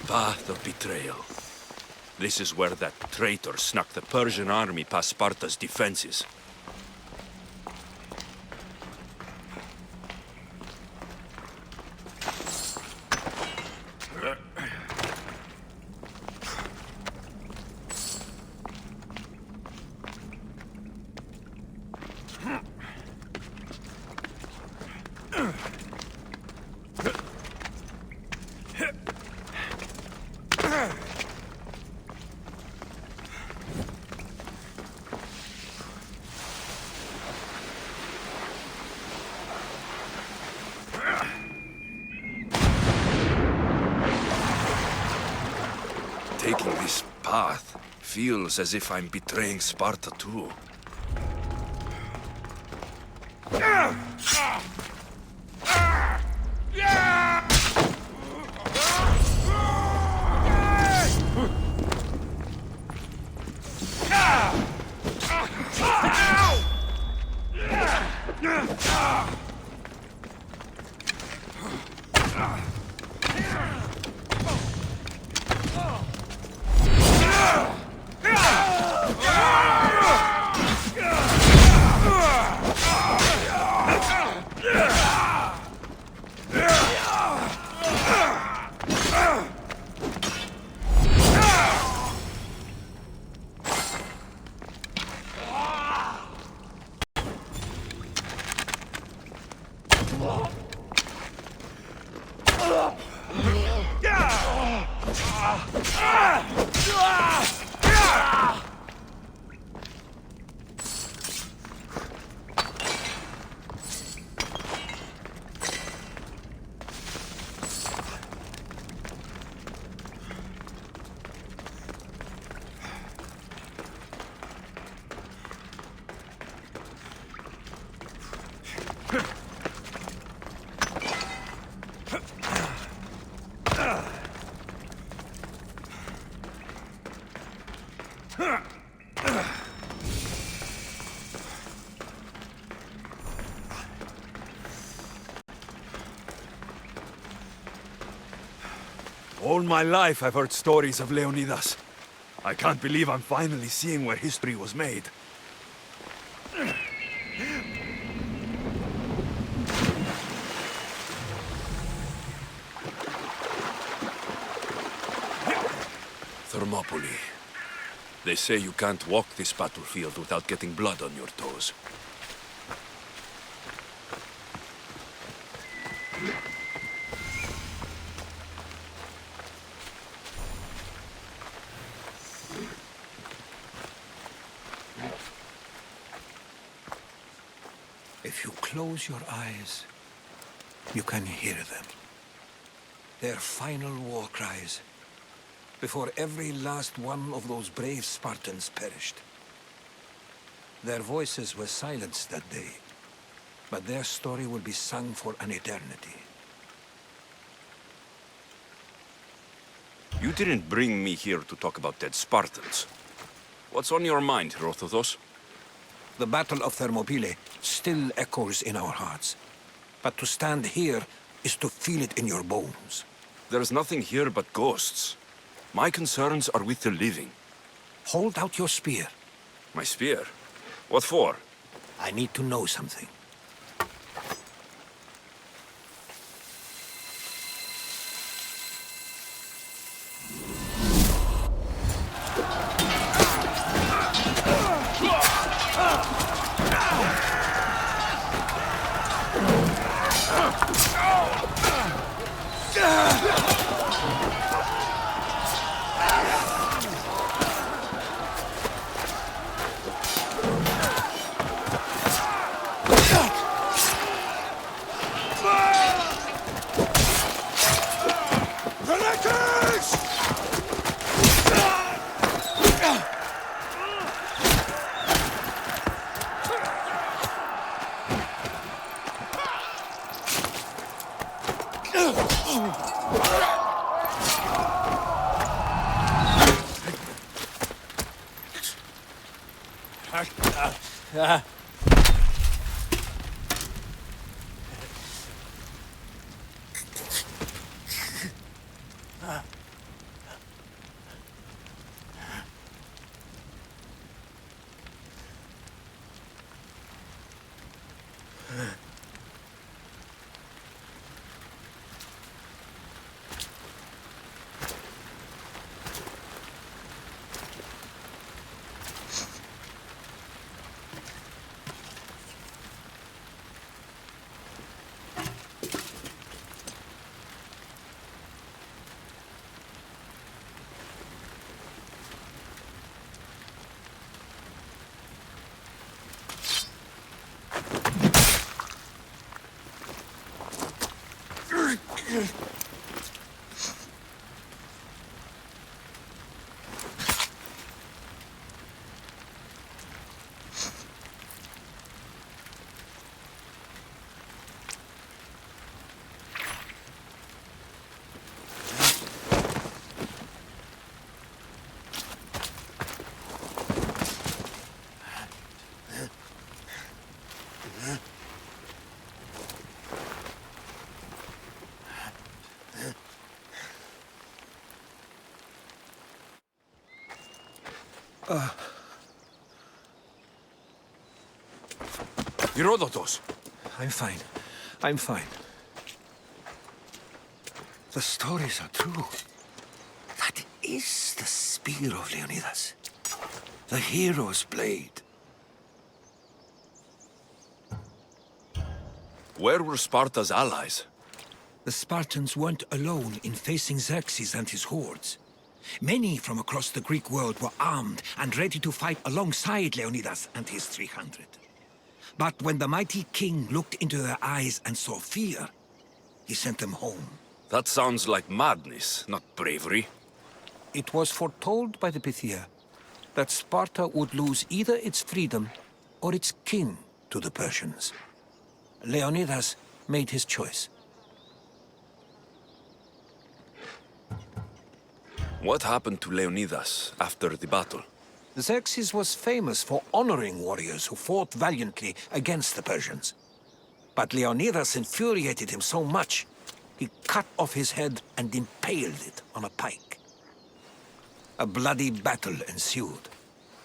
path of betrayal. This is where that traitor snuck the Persian army past Sparta's defenses. Taking this path feels as if I'm betraying Sparta too. All my life I've heard stories of Leonidas. I can't believe I'm finally seeing where history was made. Thermopylae. They say you can't walk this battlefield without getting blood on your toes. If you close your eyes, you can hear them. Their final war cries, before every last one of those brave Spartans perished. Their voices were silenced that day, but their story will be sung for an eternity. You didn't bring me here to talk about dead Spartans. What's on your mind, Herodotus? The Battle of Thermopylae still echoes in our hearts. But to stand here is to feel it in your bones. There's nothing here but ghosts. My concerns are with the living. Hold out your spear. My spear? What for? I need to know something. Herodotus! I'm fine. I'm fine. The stories are true. That is the spear of Leonidas. The hero's blade. Where were Sparta's allies? The Spartans weren't alone in facing Xerxes and his hordes. Many from across the Greek world were armed and ready to fight alongside Leonidas and his 300. But when the mighty king looked into their eyes and saw fear, he sent them home. That sounds like madness, not bravery. It was foretold by the Pythia that Sparta would lose either its freedom or its king to the Persians. Leonidas made his choice. What happened to Leonidas after the battle? Xerxes was famous for honoring warriors who fought valiantly against the Persians. But Leonidas infuriated him so much, he cut off his head and impaled it on a pike. A bloody battle ensued,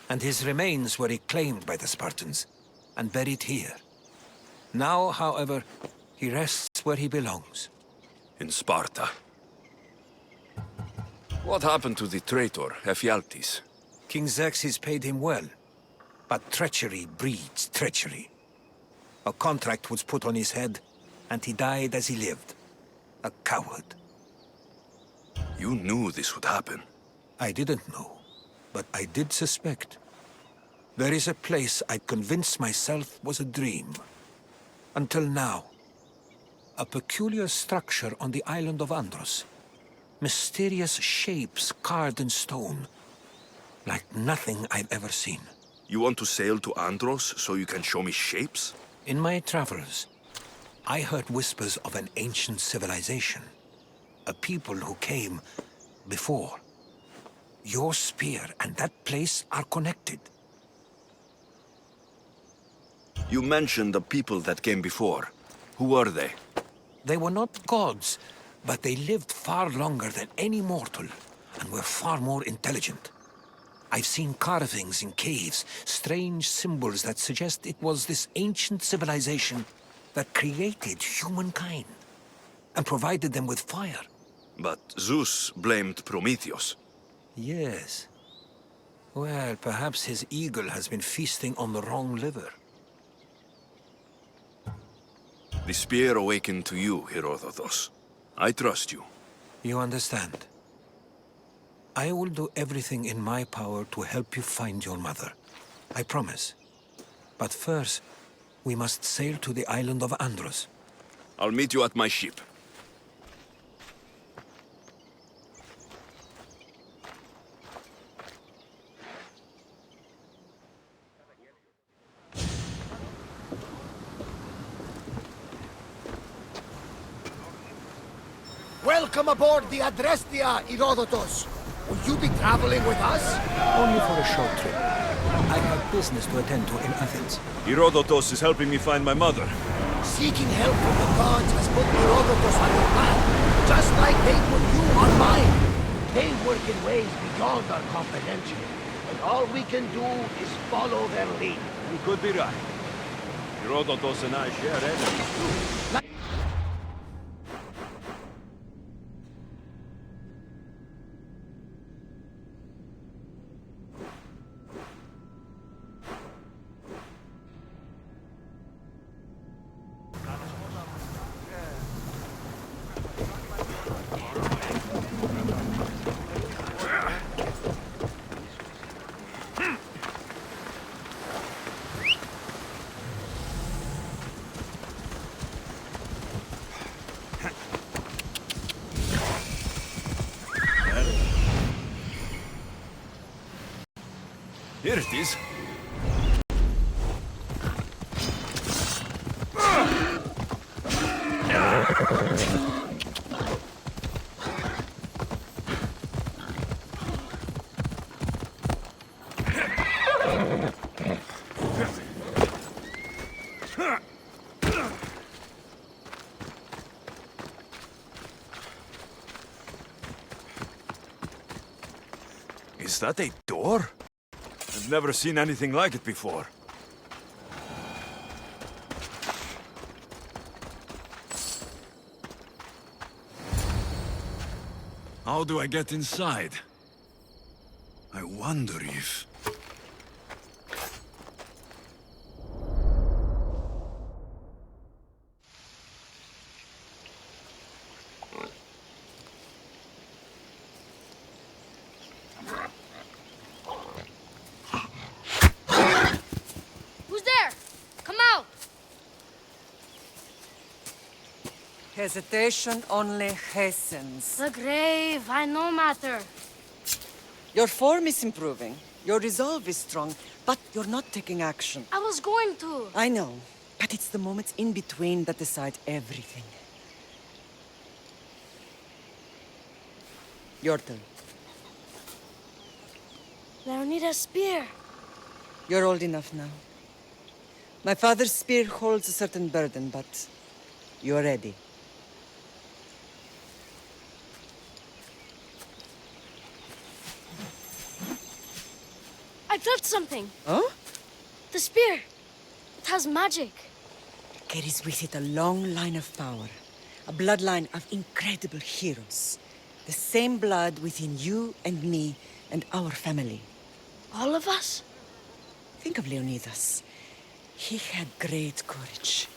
and his remains were reclaimed by the Spartans and buried here. Now, however, he rests where he belongs. In Sparta. What happened to the traitor, Ephialtes? King Xerxes paid him well, but treachery breeds treachery. A contract was put on his head, and he died as he lived. A coward. You knew this would happen. I didn't know, but I did suspect. There is a place I convinced myself was a dream. Until now. A peculiar structure on the island of Andros. Mysterious shapes carved in stone. Like nothing I've ever seen. You want to sail to Andros so you can show me shapes? In my travels, I heard whispers of an ancient civilization. A people who came before. Your spear and that place are connected. You mentioned the people that came before. Who were they? They were not gods, but they lived far longer than any mortal, and were far more intelligent. I've seen carvings in caves, strange symbols that suggest it was this ancient civilization that created humankind, and provided them with fire. But Zeus blamed Prometheus. Yes. Well, perhaps his eagle has been feasting on the wrong liver. The spear awakened to you, Herodotus. I trust you. You understand. I will do everything in my power to help you find your mother. I promise. But first, we must sail to the island of Andros. I'll meet you at my ship. Welcome aboard the Adrestia, Herodotus. Will you be traveling with us? Only for a short trip. I have business to attend to in Athens. Herodotus is helping me find my mother. Seeking help from the gods has put Herodotus on your path, just like they put you on mine. They work in ways beyond our comprehension, and all we can do is follow their lead. You could be right. Herodotus and I share enemies too. Here it is. Is that a door? I've never seen anything like it before. How do I get inside? I wonder if... Who's there? Come out! Hesitation only hastens. The grave, I no matter. Your form is improving. Your resolve is strong, but you're not taking action. I was going to. I know, but it's the moments in between that decide everything. Your turn. Leonida's spear. You're old enough now. My father's spear holds a certain burden, but you're ready. I felt something. Oh? The spear. It has magic. Carries with it a long line of power. A bloodline of incredible heroes. The same blood within you and me and our family. All of us? Think of Leonidas. He had great courage.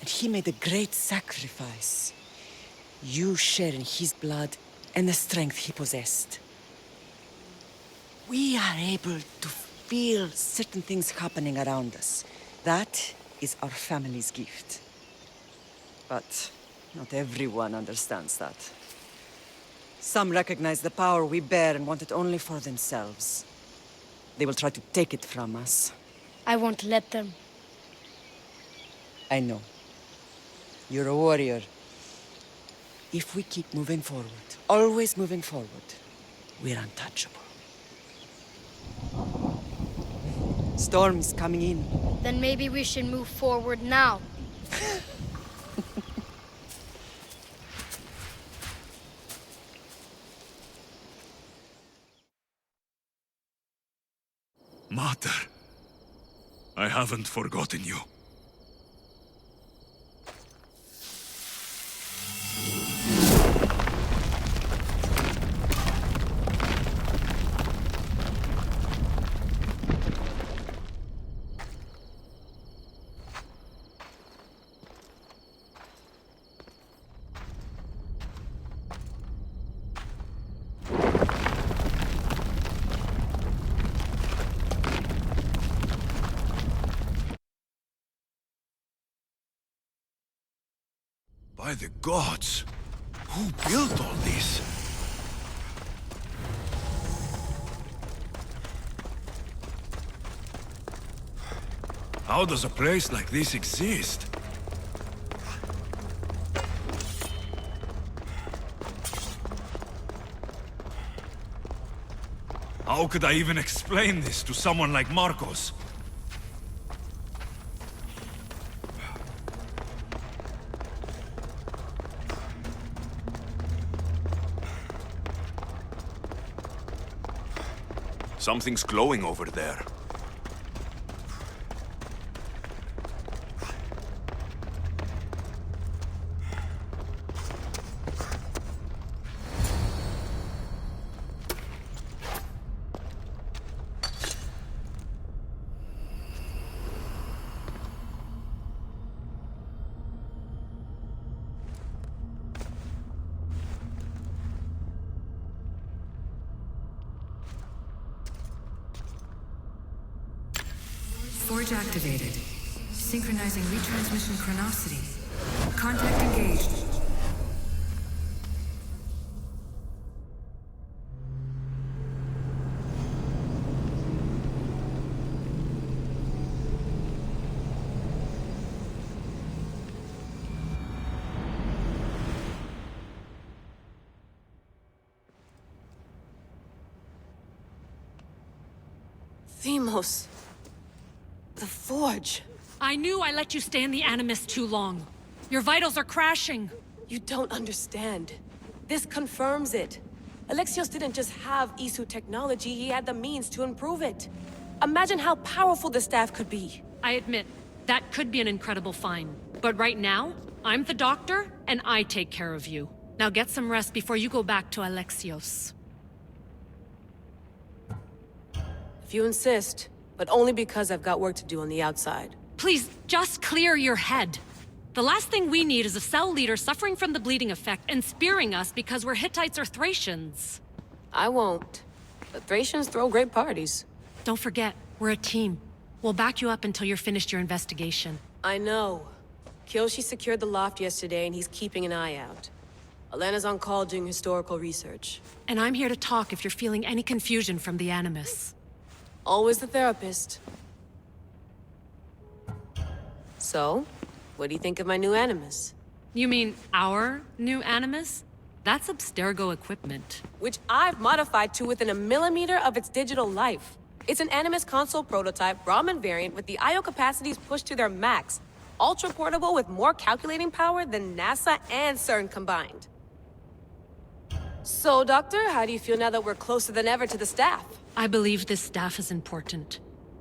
And he made a great sacrifice. You share in his blood and the strength he possessed. We are able to feel certain things happening around us. That is our family's gift. But not everyone understands that. Some recognize the power we bear and want it only for themselves. They will try to take it from us. I won't let them. I know. You're a warrior. If we keep moving forward, always moving forward, we're untouchable. Storm's coming in. Then maybe we should move forward now. Mater, I haven't forgotten you. By the gods! Who built all this? How does a place like this exist? How could I even explain this to someone like Marcos? Something's glowing over there. Forge activated. Synchronizing retransmission chronicity. Contact engaged. DEMIOS. The Forge. I knew I let you stay in the Animus too long. Your vitals are crashing. You don't understand. This confirms it. Alexios didn't just have Isu technology, he had the means to improve it. Imagine how powerful the staff could be. I admit, that could be an incredible find. But right now, I'm the doctor, and I take care of you. Now get some rest before you go back to Alexios. If you insist, but only because I've got work to do on the outside. Please, just clear your head. The last thing we need is a cell leader suffering from the bleeding effect and spearing us because we're Hittites or Thracians. I won't. The Thracians throw great parties. Don't forget, we're a team. We'll back you up until you're finished your investigation. I know. Kyoshi secured the loft yesterday and he's keeping an eye out. Elena's on call doing historical research. And I'm here to talk if you're feeling any confusion from the Animus. Always the therapist. So, what do you think of my new Animus? You mean our new Animus? That's Abstergo equipment. Which I've modified to within a millimeter of its digital life. It's an Animus console prototype Brahmin variant with the I/O capacities pushed to their max. Ultra portable with more calculating power than NASA and CERN combined. So, Doctor, how do you feel now that we're closer than ever to the staff? I believe this staff is important.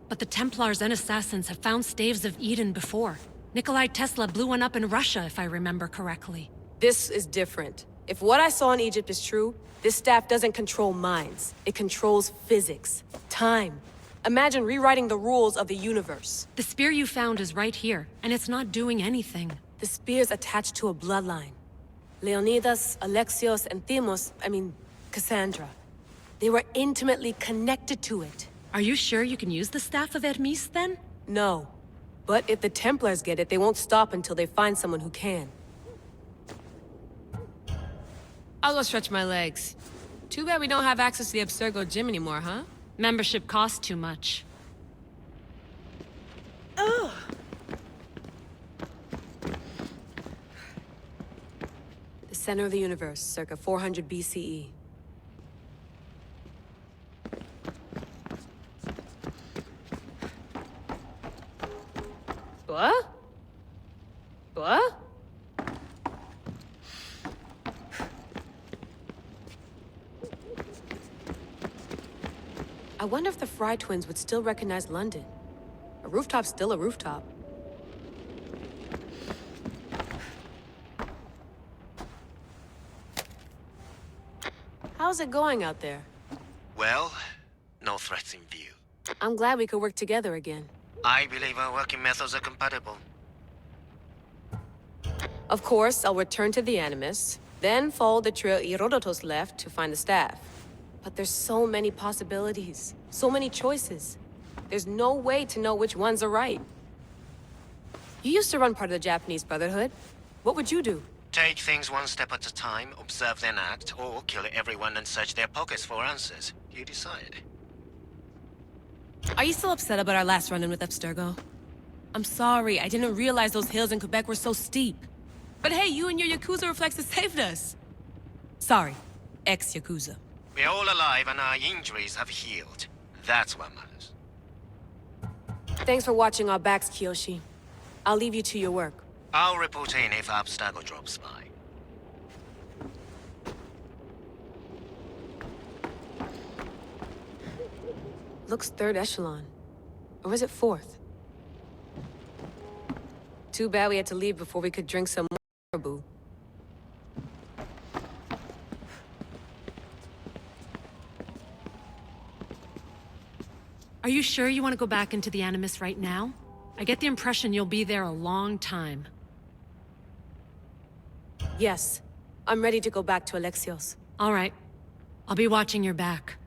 But the Templars and Assassins have found staves of Eden before. Nikolai Tesla blew one up in Russia, if I remember correctly. This is different. If what I saw in Egypt is true, this staff doesn't control minds. It controls physics, time. Imagine rewriting the rules of the universe. The spear you found is right here, and it's not doing anything. The spear's attached to a bloodline. Leonidas, Alexios, and Cassandra. They were intimately connected to it. Are you sure you can use the Staff of Hermes, then? No. But if the Templars get it, they won't stop until they find someone who can. I'll go stretch my legs. Too bad we don't have access to the Abstergo gym anymore, huh? Membership costs too much. Ugh. The center of the universe, circa 400 BCE. What? What? I wonder if the Fry twins would still recognize London. A rooftop's still a rooftop. How's it going out there? Well, no threats in view. I'm glad we could work together again. I believe our working methods are compatible. Of course, I'll return to the Animus, then follow the trail Herodotus left to find the staff. But there's so many possibilities, so many choices. There's no way to know which ones are right. You used to run part of the Japanese Brotherhood. What would you do? Take things one step at a time, observe then act, or kill everyone and search their pockets for answers. You decide. Are you still upset about our last run-in with Abstergo? I'm sorry, I didn't realize those hills in Quebec were so steep. But hey, you and your Yakuza reflexes saved us. Sorry, ex-Yakuza. We're all alive and our injuries have healed. That's what matters. Thanks for watching our backs, Kiyoshi. I'll leave you to your work. I'll report in if Abstergo drops by. Looks third echelon. Or is it fourth? Too bad we had to leave before we could drink some more, boo. Are you sure you want to go back into the Animus right now? I get the impression you'll be there a long time. Yes. I'm ready to go back to Alexios. All right. I'll be watching your back.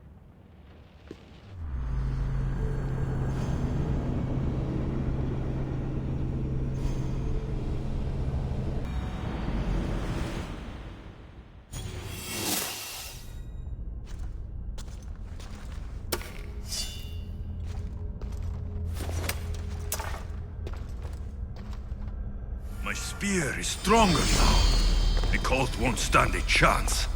My spear is stronger now. The cult won't stand a chance.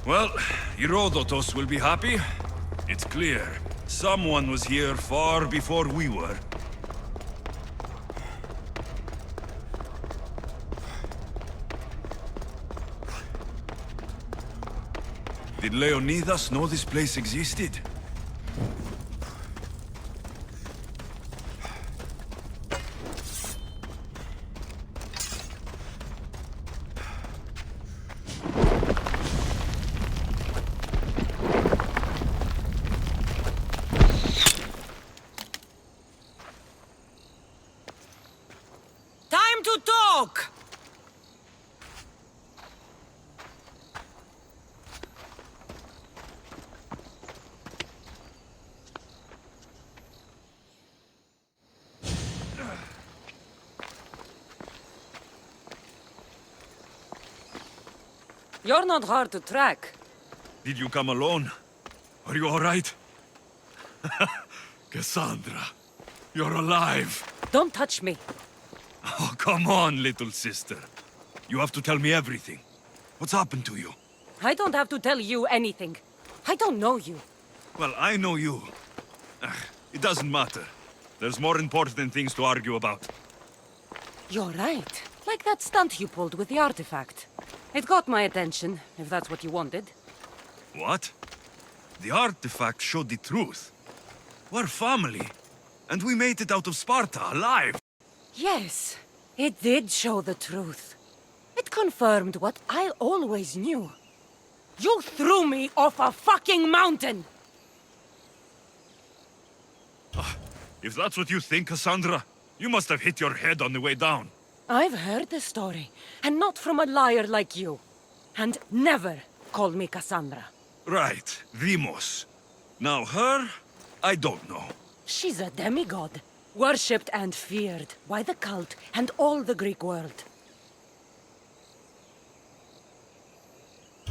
Well, Herodotus will be happy. It's clear. Someone was here far before we were. Did Leonidas know this place existed? Time to talk! You're not hard to track. Did you come alone? Are you all right? Cassandra, you're alive. Don't touch me. Oh, come on, little sister. You have to tell me everything. What's happened to you? I don't have to tell you anything. I don't know you. Well, I know you. It doesn't matter. There's more important things to argue about. You're right. Like that stunt you pulled with the artifact. It got my attention, if that's what you wanted. What? The artifact showed the truth. We're family. And we made it out of Sparta, alive. Yes, it did show the truth. It confirmed what I always knew. You threw me off a fucking mountain! If that's what you think, Cassandra, you must have hit your head on the way down. I've heard the story, and not from a liar like you. And never call me Cassandra. Right, DEMIOS. Now her, I don't know. She's a demigod, worshipped and feared by the cult and all the Greek world.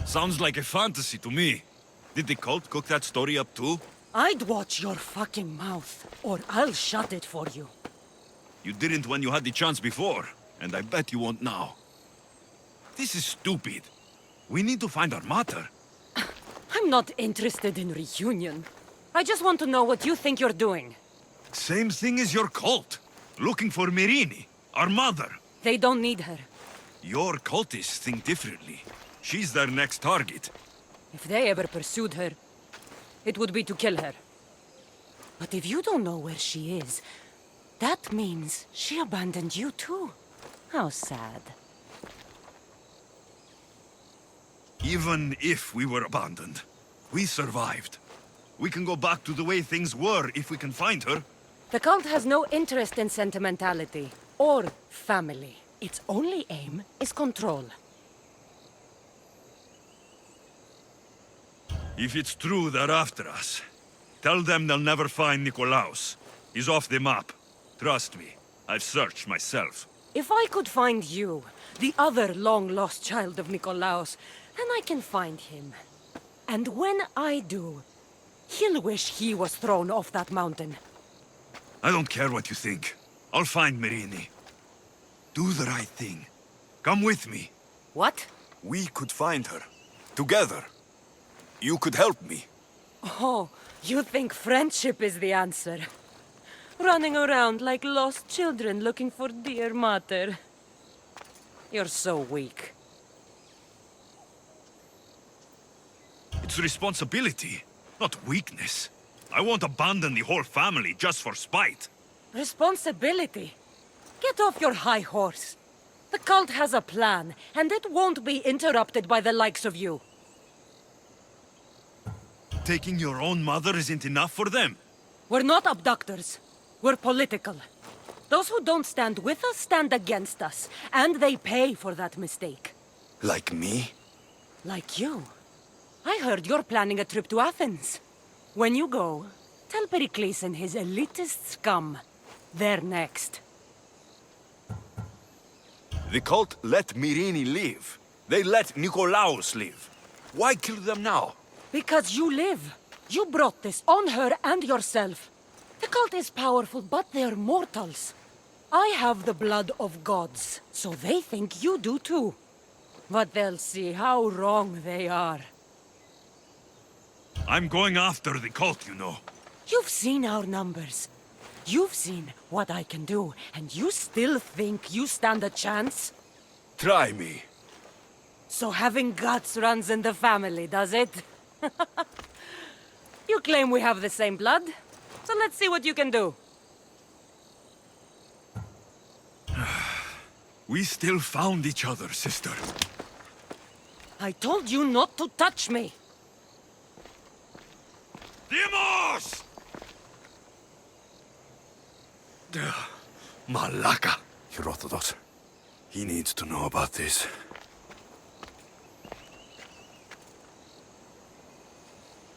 Sounds like a fantasy to me. Did the cult cook that story up too? I'd watch your fucking mouth, or I'll shut it for you. You didn't when you had the chance before, and I bet you won't now. This is stupid. We need to find our mother. I'm not interested in reunion. I just want to know what you think you're doing. Same thing as your cult. Looking for Myrrine, our mother. They don't need her. Your cultists think differently. She's their next target. If they ever pursued her, it would be to kill her. But if you don't know where she is, that means she abandoned you too. How sad. Even if we were abandoned, we survived. We can go back to the way things were if we can find her. The cult has no interest in sentimentality or family. Its only aim is control. If it's true they're after us, tell them they'll never find Nikolaos. He's off the map. Trust me, I've searched myself. If I could find you, the other long-lost child of Nikolaos, then I can find him. And when I do, he'll wish he was thrown off that mountain. I don't care what you think. I'll find Myrrine. Do the right thing. Come with me. What? We could find her. Together. You could help me. Oh, you think friendship is the answer? Running around like lost children looking for dear mater. You're so weak. It's responsibility, not weakness. I won't abandon the whole family just for spite. Responsibility? Get off your high horse. The cult has a plan, and it won't be interrupted by the likes of you. Taking your own mother isn't enough for them. We're not abductors. We're political. Those who don't stand with us stand against us, and they pay for that mistake. Like me? Like you. I heard you're planning a trip to Athens. When you go, tell Pericles and his elitist scum. They're next. The cult let Myrini live. They let Nikolaos live. Why kill them now? Because you live. You brought this on her and yourself. The cult is powerful, but they're mortals. I have the blood of gods, so they think you do too. But they'll see how wrong they are. I'm going after the cult, you know. You've seen our numbers. You've seen what I can do, and you still think you stand a chance? Try me. So having guts runs in the family, does it? You claim we have the same blood, so let's see what you can do. We still found each other, sister. I told you not to touch me! DEMIOS! Malaka. Herodotus. He needs to know about this.